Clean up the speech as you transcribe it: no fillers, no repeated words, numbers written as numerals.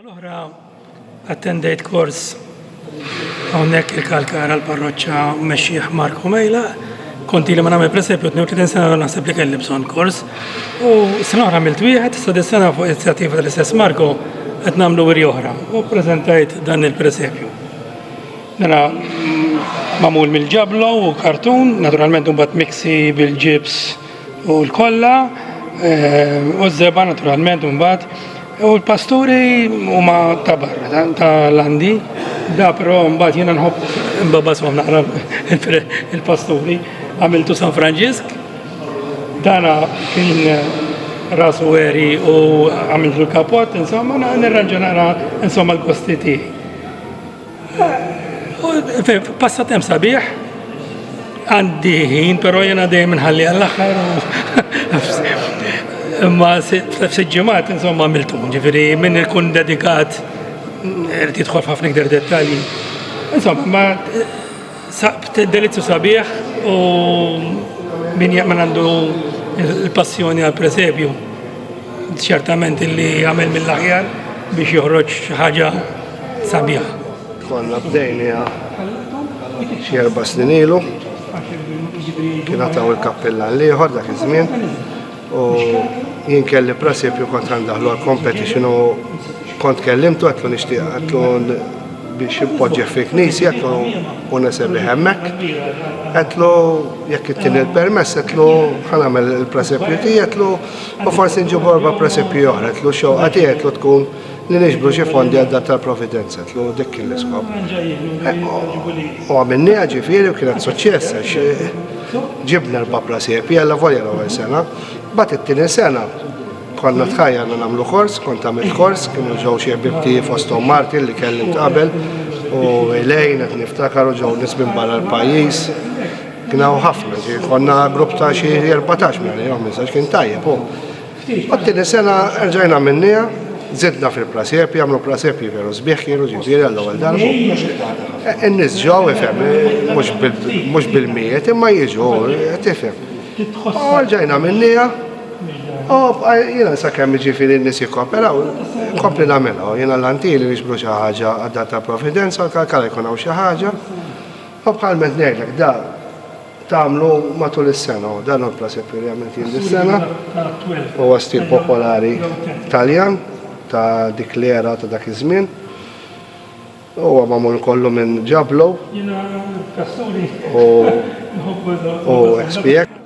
L-oħra attendejt kors hawnhekk il-Kalkara l-parroċċa mmexxih Marko Mejla, konti li ma nagħmel presepju 32 sena naħseb li kelli bżonn kors. U s-sena oħra għamilt wieħed, issa dis-sena fuq inizjattiva tal-istess Marko qed nagħmlu wirja oħra u ppreżentajt dan il-presepju. Dana magħmul mill-ġablo u kartun, naturalment imbagħad miksi bil-ġibs u l-kolla, u z-żeba naturalment imbagħad. U l-pasturi huma ta' barra, ta' landi, da però mbagħad jiena nħobb imbabashom naqra il-pasturi, għamiltu San Franġisk, dana kien rasu eri u għamiltu l-kapot, insomma, nirranġa naqra insomma l-kosti tiegħi. Passatem sabiħ, għandi ħin, però jiena dejjem nħalli għall-aħħar imma f-sġimat, insomma, għamiltu, ġifiri, minn ikun dedikat, rrit jidħol ħafna iktar dettalji. Insomma, ma delizzu sabiħ u min għandu il-passjoni għal-presepju, ċertament li għamil mill-aħjar biex joħroġ ħaġa sabiħ. Konna bdejnija xi 4 snin ilu, kien għataw il-kappella l-ieħor dak iż-żmien, u jien kelli presepju kont għandaħlu għal-competition u kont kellimtu għatlu nishtiq għatlu biex impoġġeħ fi knisja għatlu u nesebli hemmek għatlu jekk it-tin il-permess għatlu ħanamel il-presepju ti għatlu u forsi nġibu 4 presepju oħra għatlu xo għati għatlu tkun li nixbru xie fondi għadda tal-Providenza għatlu dik kien l-iskop. U għamilni ġifiri u kienet suċċess ġibna 4 presepju għalla volja l-ewwel sena. Bat it-tieni sena konna tħajjarna nagħmlu kors, kont għamilt kors, kienu ġew xi ħbibti fosthom Martin li kellimt qabel u Elejn qed niftakar u ġew nies minn barra l-pajjiż. Kien hawn ħafna, konna grupp ta' xi 14 minn jew 15 kien tajjeb hu. T-tieni sena rġajna minnija, żidna fil-prasepji, għamlu prasepji veru sbieħ kienu ġifieri għall-ewwel darba. In-nies ġew ifhem mhux bil-mijiet imma jiġu tifhem. Ġajna minnija, jena sakemm ġifiri n-nis jikkooperaw, kompli namela, jena l-antili nixbru xaħġa għadda ta' Providenza, l-kalkala jkunaw xaħġa, u bħalment nejlek, da tamlu matul is-sena, dan u l-presepju li għamiltin dis-sena, u għastil popolari Taljan, ta' dik l-era ta' dak iż-żmien, u għamamul kollu minn ġablo, u XPX.